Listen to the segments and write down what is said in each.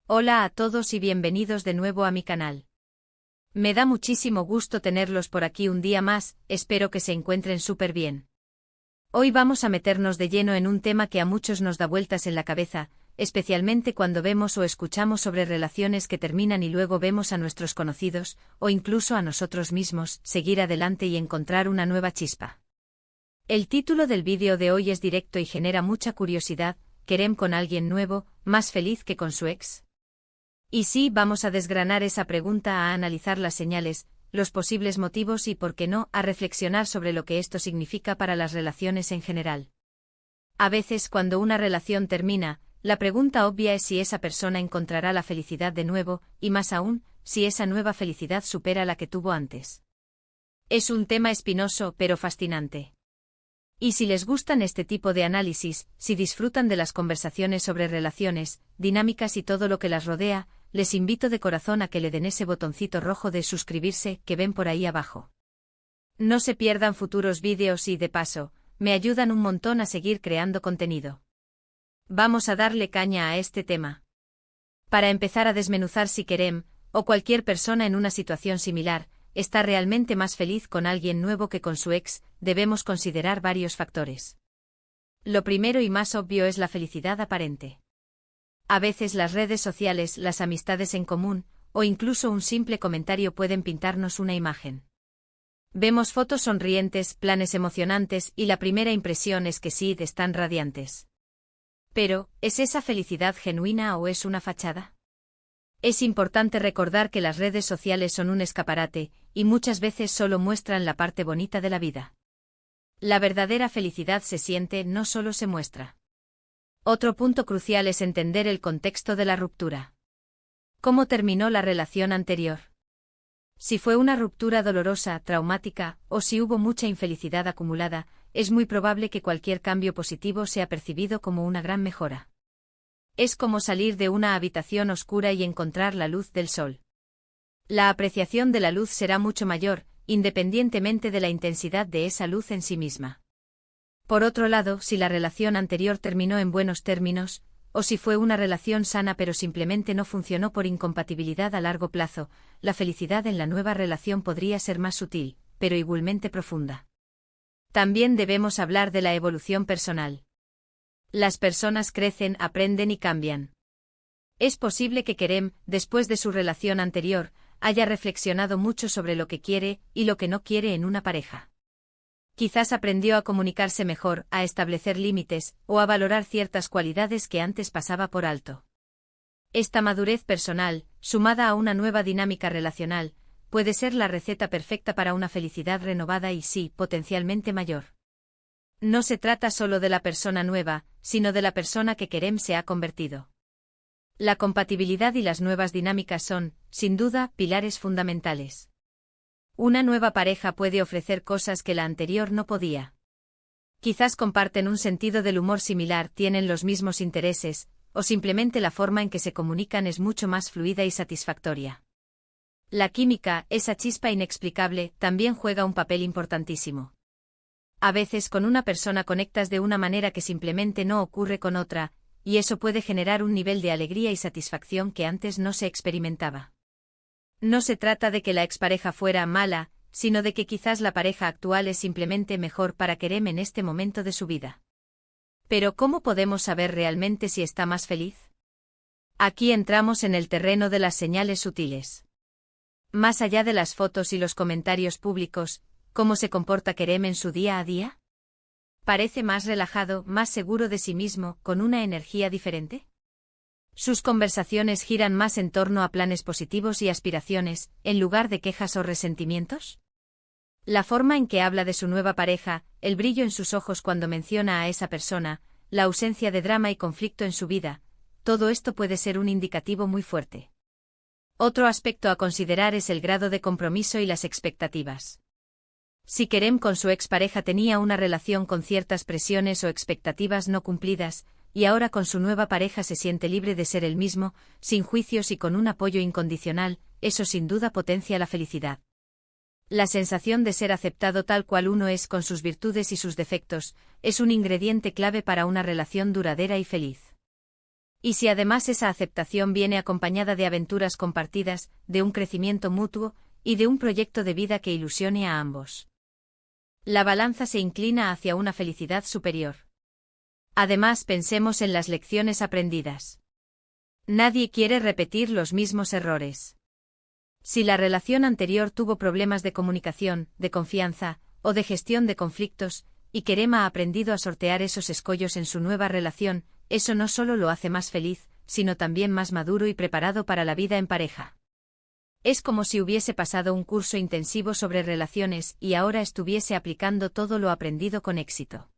Hola a todos y bienvenidos de nuevo a mi canal. Me da muchísimo gusto tenerlos por aquí un día más, espero que se encuentren súper bien. Hoy vamos a meternos de lleno en un tema que a muchos nos da vueltas en la cabeza, especialmente cuando vemos o escuchamos sobre relaciones que terminan y luego vemos a nuestros conocidos, o incluso a nosotros mismos, seguir adelante y encontrar una nueva chispa. El título del vídeo de hoy es directo y genera mucha curiosidad: ¿Querem con alguien nuevo, más feliz que con su ex? Y sí, vamos a desgranar esa pregunta, a analizar las señales, los posibles motivos y, por qué no, a reflexionar sobre lo que esto significa para las relaciones en general. A veces, cuando una relación termina, la pregunta obvia es si esa persona encontrará la felicidad de nuevo, y más aún, si esa nueva felicidad supera la que tuvo antes. Es un tema espinoso, pero fascinante. Y si les gustan este tipo de análisis, si disfrutan de las conversaciones sobre relaciones, dinámicas y todo lo que las rodea, les invito de corazón a que le den ese botoncito rojo de suscribirse que ven por ahí abajo. No se pierdan futuros vídeos y, de paso, me ayudan un montón a seguir creando contenido. Vamos a darle caña a este tema. Para empezar a desmenuzar si Querem, o cualquier persona en una situación similar, está realmente más feliz con alguien nuevo que con su ex, debemos considerar varios factores. Lo primero y más obvio es la felicidad aparente. A veces las redes sociales, las amistades en común, o incluso un simple comentario pueden pintarnos una imagen. Vemos fotos sonrientes, planes emocionantes y la primera impresión es que sí, están radiantes. Pero, ¿es esa felicidad genuina o es una fachada? Es importante recordar que las redes sociales son un escaparate, y muchas veces solo muestran la parte bonita de la vida. La verdadera felicidad se siente, no solo se muestra. Otro punto crucial es entender el contexto de la ruptura. ¿Cómo terminó la relación anterior? Si fue una ruptura dolorosa, traumática, o si hubo mucha infelicidad acumulada, es muy probable que cualquier cambio positivo sea percibido como una gran mejora. Es como salir de una habitación oscura y encontrar la luz del sol. La apreciación de la luz será mucho mayor, independientemente de la intensidad de esa luz en sí misma. Por otro lado, si la relación anterior terminó en buenos términos, o si fue una relación sana pero simplemente no funcionó por incompatibilidad a largo plazo, la felicidad en la nueva relación podría ser más sutil, pero igualmente profunda. También debemos hablar de la evolución personal. Las personas crecen, aprenden y cambian. Es posible que Querem, después de su relación anterior, haya reflexionado mucho sobre lo que quiere y lo que no quiere en una pareja. Quizás aprendió a comunicarse mejor, a establecer límites, o a valorar ciertas cualidades que antes pasaba por alto. Esta madurez personal, sumada a una nueva dinámica relacional, puede ser la receta perfecta para una felicidad renovada y, sí, potencialmente mayor. No se trata solo de la persona nueva, sino de la persona que Querem se ha convertido. La compatibilidad y las nuevas dinámicas son, sin duda, pilares fundamentales. Una nueva pareja puede ofrecer cosas que la anterior no podía. Quizás comparten un sentido del humor similar, tienen los mismos intereses, o simplemente la forma en que se comunican es mucho más fluida y satisfactoria. La química, esa chispa inexplicable, también juega un papel importantísimo. A veces con una persona conectas de una manera que simplemente no ocurre con otra, y eso puede generar un nivel de alegría y satisfacción que antes no se experimentaba. No se trata de que la expareja fuera mala, sino de que quizás la pareja actual es simplemente mejor para Querem en este momento de su vida. Pero ¿cómo podemos saber realmente si está más feliz? Aquí entramos en el terreno de las señales sutiles. Más allá de las fotos y los comentarios públicos, ¿cómo se comporta Querem en su día a día? ¿Parece más relajado, más seguro de sí mismo, con una energía diferente? Sus conversaciones giran más en torno a planes positivos y aspiraciones, en lugar de quejas o resentimientos. La forma en que habla de su nueva pareja, el brillo en sus ojos cuando menciona a esa persona, la ausencia de drama y conflicto en su vida, todo esto puede ser un indicativo muy fuerte. Otro aspecto a considerar es el grado de compromiso y las expectativas. Si Querem con su expareja tenía una relación con ciertas presiones o expectativas no cumplidas, y ahora con su nueva pareja se siente libre de ser el mismo, sin juicios y con un apoyo incondicional, eso sin duda potencia la felicidad. La sensación de ser aceptado tal cual uno es con sus virtudes y sus defectos, es un ingrediente clave para una relación duradera y feliz. Y si además esa aceptación viene acompañada de aventuras compartidas, de un crecimiento mutuo, y de un proyecto de vida que ilusione a ambos. La balanza se inclina hacia una felicidad superior. Además, pensemos en las lecciones aprendidas. Nadie quiere repetir los mismos errores. Si la relación anterior tuvo problemas de comunicación, de confianza, o de gestión de conflictos, y Kerem ha aprendido a sortear esos escollos en su nueva relación, eso no solo lo hace más feliz, sino también más maduro y preparado para la vida en pareja. Es como si hubiese pasado un curso intensivo sobre relaciones y ahora estuviese aplicando todo lo aprendido con éxito.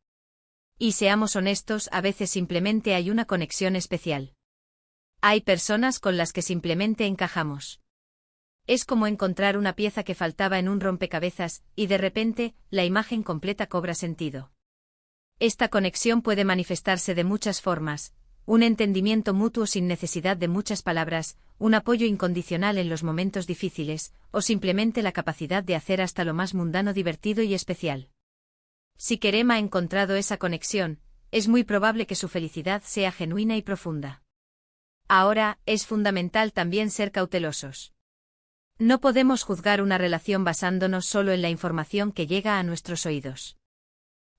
Y seamos honestos, a veces simplemente hay una conexión especial. Hay personas con las que simplemente encajamos. Es como encontrar una pieza que faltaba en un rompecabezas, y de repente, la imagen completa cobra sentido. Esta conexión puede manifestarse de muchas formas: un entendimiento mutuo sin necesidad de muchas palabras, un apoyo incondicional en los momentos difíciles, o simplemente la capacidad de hacer hasta lo más mundano divertido y especial. Si Kerem ha encontrado esa conexión, es muy probable que su felicidad sea genuina y profunda. Ahora, es fundamental también ser cautelosos. No podemos juzgar una relación basándonos solo en la información que llega a nuestros oídos.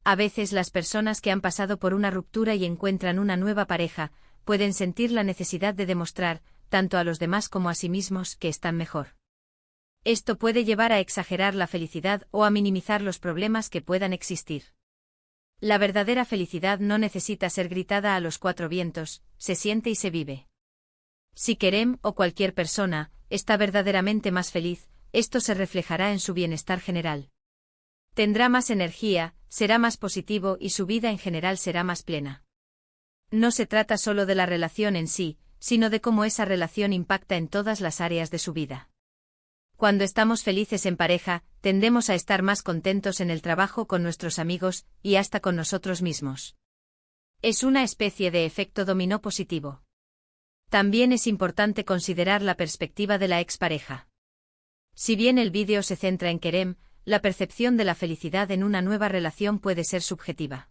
A veces las personas que han pasado por una ruptura y encuentran una nueva pareja, pueden sentir la necesidad de demostrar, tanto a los demás como a sí mismos, que están mejor. Esto puede llevar a exagerar la felicidad o a minimizar los problemas que puedan existir. La verdadera felicidad no necesita ser gritada a los cuatro vientos, se siente y se vive. Si Kerem, o cualquier persona, está verdaderamente más feliz, esto se reflejará en su bienestar general. Tendrá más energía, será más positivo y su vida en general será más plena. No se trata solo de la relación en sí, sino de cómo esa relación impacta en todas las áreas de su vida. Cuando estamos felices en pareja, tendemos a estar más contentos en el trabajo, con nuestros amigos, y hasta con nosotros mismos. Es una especie de efecto dominó positivo. También es importante considerar la perspectiva de la expareja. Si bien el vídeo se centra en Kerem, la percepción de la felicidad en una nueva relación puede ser subjetiva.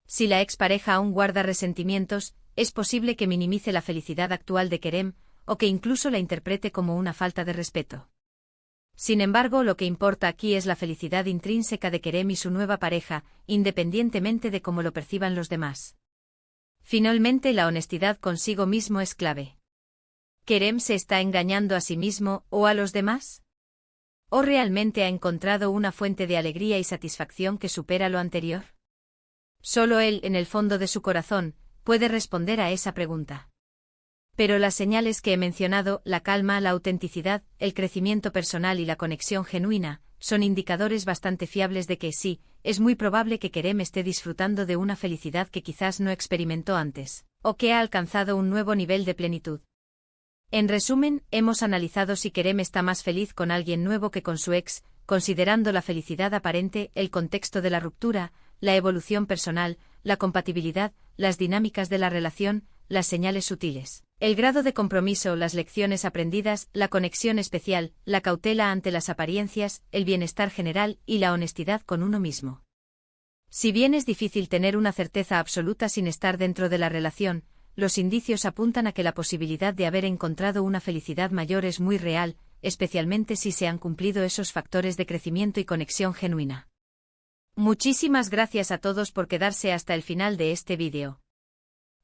Si la expareja aún guarda resentimientos, es posible que minimice la felicidad actual de Kerem, o que incluso la interprete como una falta de respeto. Sin embargo, lo que importa aquí es la felicidad intrínseca de Kerem y su nueva pareja, independientemente de cómo lo perciban los demás. Finalmente, la honestidad consigo mismo es clave. ¿Kerem se está engañando a sí mismo o a los demás? ¿O realmente ha encontrado una fuente de alegría y satisfacción que supera lo anterior? Solo él, en el fondo de su corazón, puede responder a esa pregunta. Pero las señales que he mencionado, la calma, la autenticidad, el crecimiento personal y la conexión genuina, son indicadores bastante fiables de que sí, es muy probable que Kerem esté disfrutando de una felicidad que quizás no experimentó antes, o que ha alcanzado un nuevo nivel de plenitud. En resumen, hemos analizado si Kerem está más feliz con alguien nuevo que con su ex, considerando la felicidad aparente, el contexto de la ruptura, la evolución personal, la compatibilidad, las dinámicas de la relación, las señales sutiles, el grado de compromiso, las lecciones aprendidas, la conexión especial, la cautela ante las apariencias, el bienestar general y la honestidad con uno mismo. Si bien es difícil tener una certeza absoluta sin estar dentro de la relación, los indicios apuntan a que la posibilidad de haber encontrado una felicidad mayor es muy real, especialmente si se han cumplido esos factores de crecimiento y conexión genuina. Muchísimas gracias a todos por quedarse hasta el final de este vídeo.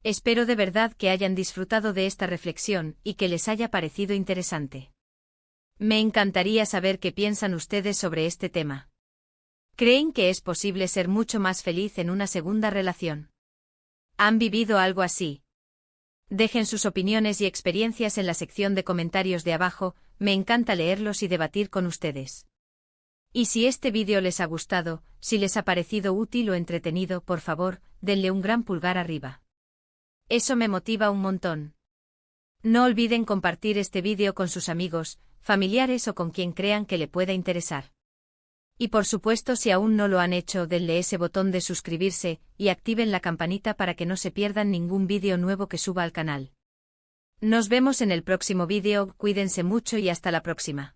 Espero de verdad que hayan disfrutado de esta reflexión y que les haya parecido interesante. Me encantaría saber qué piensan ustedes sobre este tema. ¿Creen que es posible ser mucho más feliz en una segunda relación? ¿Han vivido algo así? Dejen sus opiniones y experiencias en la sección de comentarios de abajo, me encanta leerlos y debatir con ustedes. Y si este vídeo les ha gustado, si les ha parecido útil o entretenido, por favor, denle un gran pulgar arriba. Eso me motiva un montón. No olviden compartir este vídeo con sus amigos, familiares o con quien crean que le pueda interesar. Y por supuesto, si aún no lo han hecho, denle ese botón de suscribirse y activen la campanita para que no se pierdan ningún vídeo nuevo que suba al canal. Nos vemos en el próximo vídeo, cuídense mucho y hasta la próxima.